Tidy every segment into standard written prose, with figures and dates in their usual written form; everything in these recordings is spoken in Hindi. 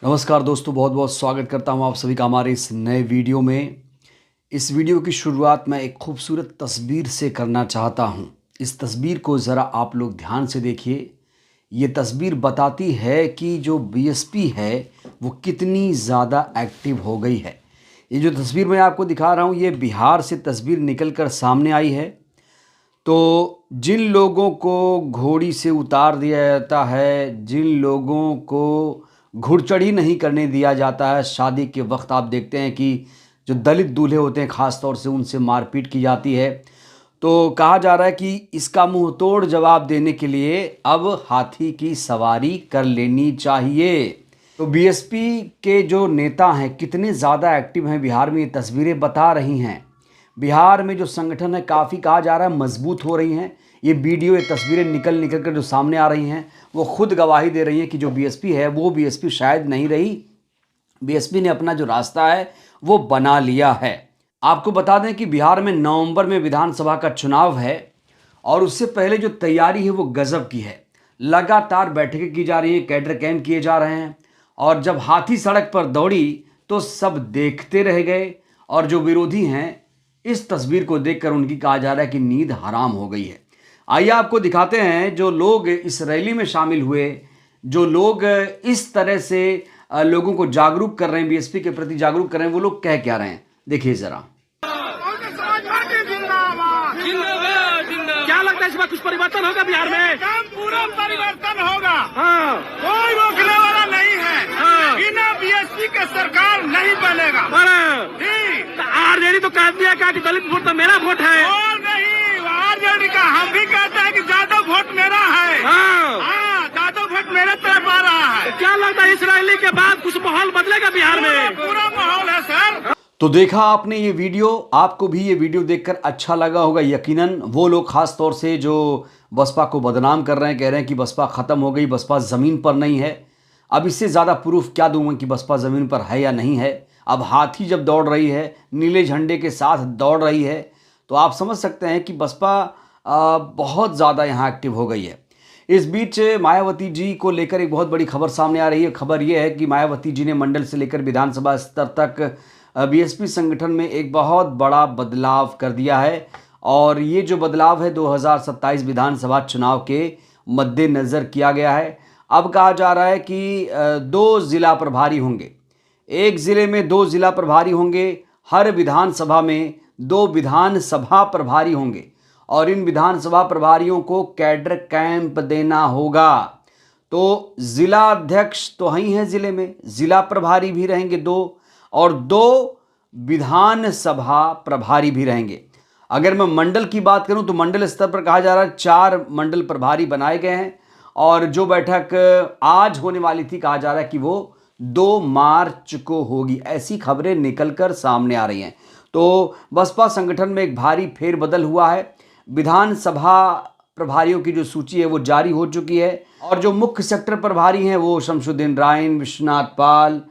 नमस्कार दोस्तों, बहुत बहुत स्वागत करता हूं आप सभी का हमारे इस नए वीडियो में। इस वीडियो की शुरुआत मैं एक खूबसूरत तस्वीर से करना चाहता हूं। इस तस्वीर को ज़रा आप लोग ध्यान से देखिए। ये तस्वीर बताती है कि जो बीएसपी है वो कितनी ज़्यादा एक्टिव हो गई है। ये जो तस्वीर मैं आपको दिखा रहा हूँ, ये बिहार से तस्वीर निकल कर सामने आई है। तो जिन लोगों को घोड़ी से उतार दिया जाता है, जिन लोगों को घुड़चढ़ी नहीं करने दिया जाता है, शादी के वक्त आप देखते हैं कि जो दलित दूल्हे होते हैं ख़ास तौर से उनसे मारपीट की जाती है। तो कहा जा रहा है कि इसका मुंह तोड़ जवाब देने के लिए अब हाथी की सवारी कर लेनी चाहिए। तो बीएसपी के जो नेता हैं कितने ज़्यादा एक्टिव हैं बिहार में, ये तस्वीरें बता रही हैं। बिहार में जो संगठन है काफ़ी, कहा जा रहा है, मजबूत हो रही हैं। ये वीडियो, ये तस्वीरें निकल कर जो सामने आ रही हैं वो खुद गवाही दे रही हैं कि जो बीएसपी है वो बीएसपी शायद नहीं रही। बीएसपी ने अपना जो रास्ता है वो बना लिया है। आपको बता दें कि बिहार में नवंबर में विधानसभा का चुनाव है और उससे पहले जो तैयारी है वो गजब की है। लगातार बैठकें की जा रही हैं, कैडर कैंप किए जा रहे हैं और जब हाथी सड़क पर दौड़ी तो सब देखते रह गए। और जो विरोधी हैं, इस तस्वीर को देखकर उनकी, कहा जा रहा है कि नींद हराम हो गई है। आइए आपको दिखाते हैं जो लोग इस रैली में शामिल हुए, जो लोग इस तरह से लोगों को जागरूक कर रहे हैं, बीएसपी के प्रति जागरूक कर रहे हैं, वो लोग कह क्या रहे हैं, देखिए जरा। क्या लगता है इस बार कुछ परिवर्तन होगा बिहार में? पूरा परिवर्तन होगा। हाँ, कोई रोकने वाला नहीं है। हाँ। बिना बीएसपी के सरकार नहीं बनेगा। आरजेडी तो कह दिया कि दलित वोट तो मेरा वोट है। और नहीं, आरजेडी का हम भी कहते हैं कि ज्यादा वोट मेरा है। हाँ, ज्यादा वोट मेरे तरफ आ रहा है। क्या लगता है इस रैली के बाद कुछ माहौल बदलेगा बिहार में? पूरा माहौल है सर। तो देखा आपने ये वीडियो, आपको भी ये वीडियो देखकर अच्छा लगा होगा यकीनन। वो लोग खास तौर से जो बसपा को बदनाम कर रहे हैं, कह रहे हैं कि बसपा ख़त्म हो गई, बसपा ज़मीन पर नहीं है। अब इससे ज़्यादा प्रूफ क्या दूंगा कि बसपा ज़मीन पर है या नहीं है। अब हाथी जब दौड़ रही है, नीले झंडे के साथ दौड़ रही है, तो आप समझ सकते हैं कि बसपा बहुत ज़्यादा यहाँ एक्टिव हो गई है। इस बीच मायावती जी को लेकर एक बहुत बड़ी खबर सामने आ रही है। खबर ये है कि मायावती जी ने मंडल से लेकर विधानसभा स्तर तक बीएसपी संगठन में एक बहुत बड़ा बदलाव कर दिया है। और ये जो बदलाव है 2027 विधानसभा चुनाव के मद्देनज़र किया गया है। अब कहा जा रहा है कि 2 ज़िला प्रभारी होंगे, एक ज़िले में 2 ज़िला प्रभारी होंगे, हर विधानसभा में 2 विधानसभा प्रभारी होंगे और इन विधानसभा प्रभारियों को कैडर कैंप देना होगा। तो ज़िला अध्यक्ष तो ही हैं ज़िले में, ज़िला प्रभारी भी रहेंगे 2 और 2 विधानसभा प्रभारी भी रहेंगे। अगर मैं मंडल की बात करूं तो मंडल स्तर पर कहा जा रहा है 4 मंडल प्रभारी बनाए गए हैं और जो बैठक आज होने वाली थी, कहा जा रहा है कि वो 2 मार्च को होगी। ऐसी खबरें निकलकर सामने आ रही हैं। तो बसपा संगठन में एक भारी फेरबदल हुआ है। विधानसभा प्रभारियों की जो सूची है वो जारी हो चुकी है और जो मुख्य सेक्टर प्रभारी हैं वो शमशुद्दीन राइन, विश्वनाथ पाल,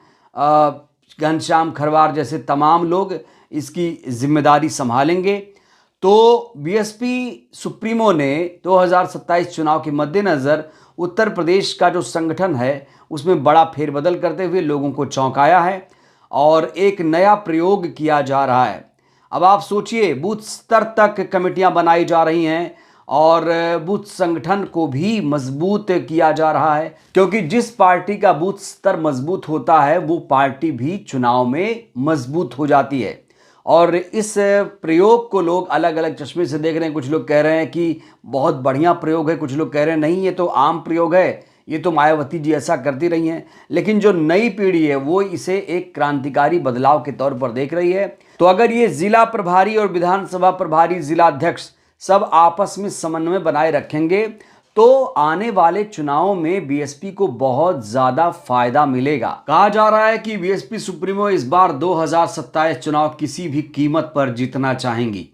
घनश्याम खरवार जैसे तमाम लोग इसकी जिम्मेदारी संभालेंगे। तो बीएसपी सुप्रीमो ने 2027 चुनाव के मद्देनज़र उत्तर प्रदेश का जो संगठन है उसमें बड़ा फेरबदल करते हुए लोगों को चौंकाया है और एक नया प्रयोग किया जा रहा है। अब आप सोचिए, बूथ स्तर तक कमेटियां बनाई जा रही हैं और बूथ संगठन को भी मजबूत किया जा रहा है, क्योंकि जिस पार्टी का बूथ स्तर मजबूत होता है वो पार्टी भी चुनाव में मजबूत हो जाती है। और इस प्रयोग को लोग अलग अलग चश्मे से देख रहे हैं। कुछ लोग कह रहे हैं कि बहुत बढ़िया प्रयोग है, कुछ लोग कह रहे हैं नहीं, ये तो आम प्रयोग है, ये तो मायावती जी ऐसा करती रही हैं। लेकिन जो नई पीढ़ी है वो इसे एक क्रांतिकारी बदलाव के तौर पर देख रही है। तो अगर ये जिला प्रभारी और विधानसभा प्रभारी, जिला अध्यक्ष सब आपस में समन्वय बनाए रखेंगे तो आने वाले चुनावों में बीएसपी को बहुत ज्यादा फायदा मिलेगा। कहा जा रहा है कि बीएसपी सुप्रीमो इस बार 2027 चुनाव किसी भी कीमत पर जीतना चाहेंगी,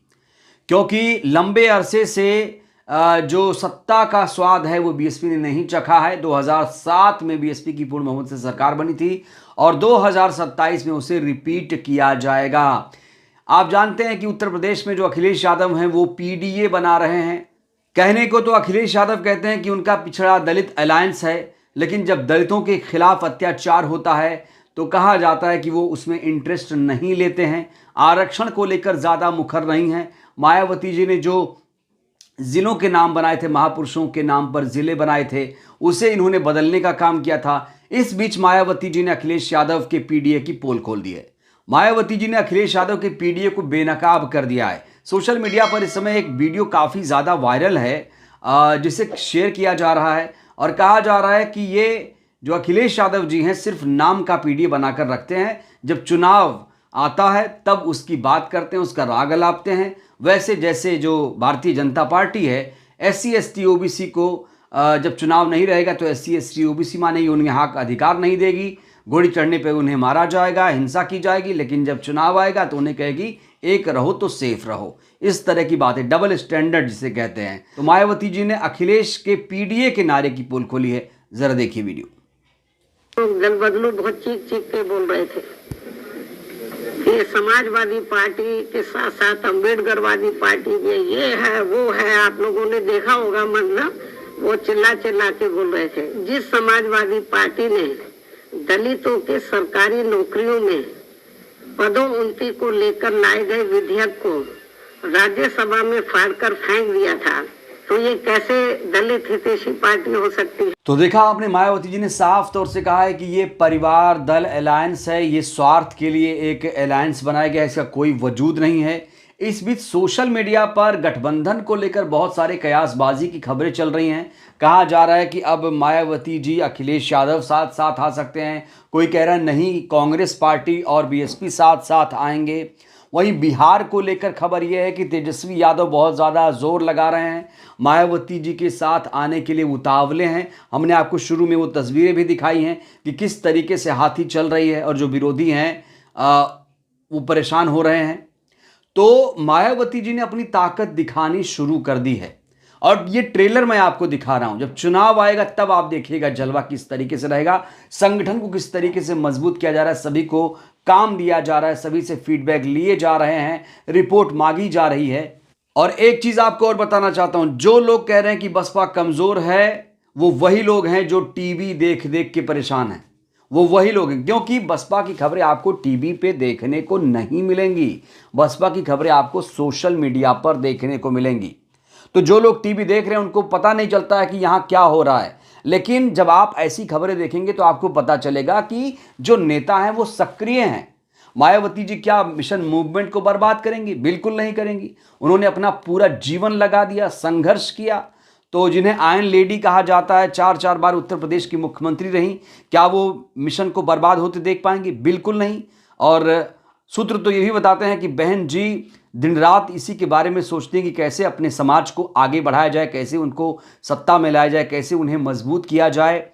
क्योंकि लंबे अरसे से जो सत्ता का स्वाद है वो बीएसपी ने नहीं चखा है। 2007 में बीएसपी की पूर्ण बहुमत से सरकार बनी थी और 2027 में उसे रिपीट किया जाएगा। आप जानते हैं कि उत्तर प्रदेश में जो अखिलेश यादव हैं वो पीडीए बना रहे हैं। कहने को तो अखिलेश यादव कहते हैं कि उनका पिछड़ा दलित अलायंस है, लेकिन जब दलितों के खिलाफ अत्याचार होता है तो कहा जाता है कि वो उसमें इंटरेस्ट नहीं लेते हैं, आरक्षण को लेकर ज़्यादा मुखर नहीं हैं। मायावती जी ने जो ज़िलों के नाम बनाए थे, महापुरुषों के नाम पर ज़िले बनाए थे, उसे इन्होंने बदलने का काम किया था। इस बीच मायावती जी ने अखिलेश यादव के पीडीए की पोल खोल दी है। मायावती जी ने अखिलेश यादव के पीडीए को बेनकाब कर दिया है। सोशल मीडिया पर इस समय एक वीडियो काफ़ी ज़्यादा वायरल है जिसे शेयर किया जा रहा है और कहा जा रहा है कि ये जो अखिलेश यादव जी हैं सिर्फ नाम का पीडीए बनाकर रखते हैं, जब चुनाव आता है तब उसकी बात करते हैं, उसका राग अलापते हैं। वैसे जैसे जो भारतीय जनता पार्टी है SC ST OBC को जब चुनाव नहीं रहेगा तो SC ST OBC मानेगी, उन्हें हक अधिकार नहीं देगी, घोड़ी चढ़ने पे उन्हें मारा जाएगा, हिंसा की जाएगी, लेकिन जब चुनाव आएगा तो उन्हें कहेगी एक रहो तो सेफ रहो। इस तरह की बातें, डबल स्टैंडर्ड जिसे कहते हैं। तो मायावती जी ने अखिलेश के पीडीए के नारे की पोल खोली है, जरा देखिए वीडियो। दल बदलू बहुत चीख चीख के बोल रहे थे कि समाजवादी पार्टी के साथ साथ अम्बेडकरवादी पार्टी ये है वो है। आप लोगों ने देखा होगा, मतलब वो चिल्ला चिल्ला के बोल रहे थे। जिस समाजवादी पार्टी ने दलितों के सरकारी नौकरियों में पदोन्नति को लेकर लाए गए विधेयक को राज्यसभा में फाड़कर फेंक दिया था, तो ये कैसे दलित हितैषी पार्टी हो सकती है? तो देखा आपने, मायावती जी ने साफ तौर से कहा है कि ये परिवार दल अलायंस है, ये स्वार्थ के लिए एक अलायंस बनाया गया है, इसका कोई वजूद नहीं है। इस बीच सोशल मीडिया पर गठबंधन को लेकर बहुत सारे कयासबाजी की खबरें चल रही हैं। कहा जा रहा है कि अब मायावती जी अखिलेश यादव साथ साथ आ सकते हैं, कोई कह रहा है नहीं कांग्रेस पार्टी और बीएसपी साथ साथ आएंगे। वहीं बिहार को लेकर खबर यह है कि तेजस्वी यादव बहुत ज़्यादा जोर लगा रहे हैं, मायावती जी के साथ आने के लिए उतावले हैं। हमने आपको शुरू में वो तस्वीरें भी दिखाई हैं कि किस तरीके से हाथी चल रही है और जो विरोधी हैं वो परेशान हो रहे हैं। तो मायावती जी ने अपनी ताकत दिखानी शुरू कर दी है और ये ट्रेलर मैं आपको दिखा रहा हूं। जब चुनाव आएगा तब आप देखिएगा जलवा किस तरीके से रहेगा, संगठन को किस तरीके से मजबूत किया जा रहा है, सभी को काम दिया जा रहा है, सभी से फीडबैक लिए जा रहे हैं, रिपोर्ट मांगी जा रही है। और एक चीज आपको और बताना चाहता हूं, जो लोग कह रहे हैं कि बसपा कमजोर है वो वही लोग हैं जो टीवी देख देख के परेशान हैं, वो वही लोग हैं, क्योंकि बसपा की खबरें आपको टीवी पे देखने को नहीं मिलेंगी, बसपा की खबरें आपको सोशल मीडिया पर देखने को मिलेंगी। तो जो लोग टीवी देख रहे हैं उनको पता नहीं चलता है कि यहाँ क्या हो रहा है, लेकिन जब आप ऐसी खबरें देखेंगे तो आपको पता चलेगा कि जो नेता हैं वो सक्रिय हैं। मायावती जी क्या मिशन मूवमेंट को बर्बाद करेंगी? बिल्कुल नहीं करेंगी। उन्होंने अपना पूरा जीवन लगा दिया, संघर्ष किया। तो जिन्हें आयरन लेडी कहा जाता है, 4 बार उत्तर प्रदेश की मुख्यमंत्री रहीं, क्या वो मिशन को बर्बाद होते देख पाएंगी? बिल्कुल नहीं। और सूत्र तो ये भी बताते हैं कि बहन जी दिन रात इसी के बारे में सोचती हैं कि कैसे अपने समाज को आगे बढ़ाया जाए, कैसे उनको सत्ता में लाया जाए, कैसे उन्हें मजबूत किया जाए,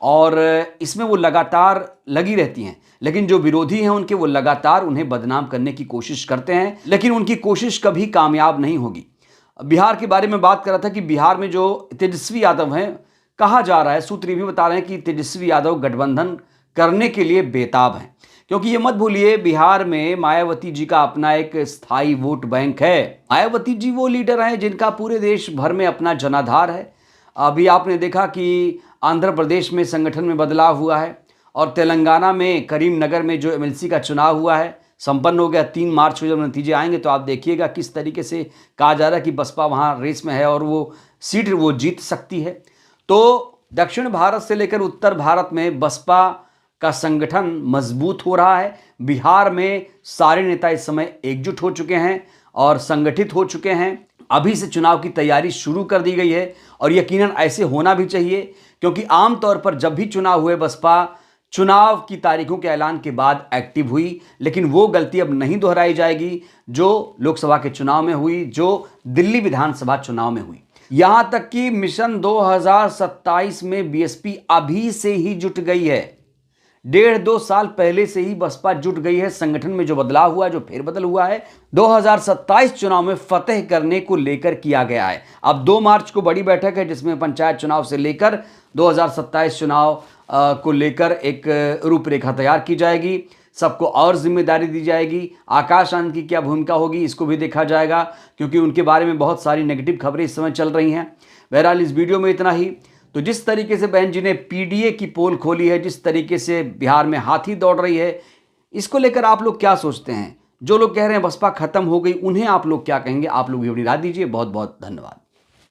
और इसमें वो लगातार लगी रहती हैं। लेकिन जो विरोधी हैं उनके, वो लगातार उन्हें बदनाम करने की कोशिश करते हैं, लेकिन उनकी कोशिश कभी कामयाब नहीं होगी। बिहार के बारे में बात कर रहा था कि बिहार में जो तेजस्वी यादव हैं, कहा जा रहा है, सूत्र ये भी बता रहे हैं कि तेजस्वी यादव गठबंधन करने के लिए बेताब हैं, क्योंकि ये मत भूलिए बिहार में मायावती जी का अपना एक स्थायी वोट बैंक है। मायावती जी वो लीडर हैं जिनका पूरे देश भर में अपना जनाधार है। अभी आपने देखा कि आंध्र प्रदेश में संगठन में बदलाव हुआ है और तेलंगाना में करीमनगर में जो MLC का चुनाव हुआ है संपन्न हो गया। 3 मार्च को जब नतीजे आएंगे तो आप देखिएगा किस तरीके से कहा जा रहा है कि बसपा वहाँ रेस में है और वो सीट वो जीत सकती है। तो दक्षिण भारत से लेकर उत्तर भारत में बसपा का संगठन मजबूत हो रहा है। बिहार में सारे नेता इस समय एकजुट हो चुके हैं और संगठित हो चुके हैं। अभी से चुनाव की तैयारी शुरू कर दी गई है और यकीनन ऐसे होना भी चाहिए, क्योंकि आमतौर पर जब भी चुनाव हुए बसपा चुनाव की तारीखों के ऐलान के बाद एक्टिव हुई, लेकिन वो गलती अब नहीं दोहराई जाएगी जो लोकसभा के चुनाव में हुई, जो दिल्ली विधानसभा चुनाव में हुई। यहां तक कि मिशन 2027 में बीएसपी अभी से ही जुट गई है। 1.5-2 साल पहले से ही बसपा जुट गई है। संगठन में जो बदलाव हुआ है, जो फेरबदल हुआ है, 2027 चुनाव में फतेह करने को लेकर किया गया है। अब 2 मार्च को बड़ी बैठक है जिसमें पंचायत चुनाव से लेकर 2027 चुनाव को लेकर एक रूपरेखा तैयार की जाएगी। सबको और जिम्मेदारी दी जाएगी। आकाश आनंद की क्या भूमिका होगी इसको भी देखा जाएगा, क्योंकि उनके बारे में बहुत सारी नेगेटिव खबरें इस समय चल रही हैं। बहरहाल इस वीडियो में इतना ही। तो जिस तरीके से बहन जी ने पीडीए की पोल खोली है, जिस तरीके से बिहार में हाथी दौड़ रही है, इसको लेकर आप लोग क्या सोचते हैं? जो लोग कह रहे हैं बसपा खत्म हो गई, उन्हें आप लोग क्या कहेंगे? आप लोग भी अपनी राय दीजिए। बहुत बहुत धन्यवाद।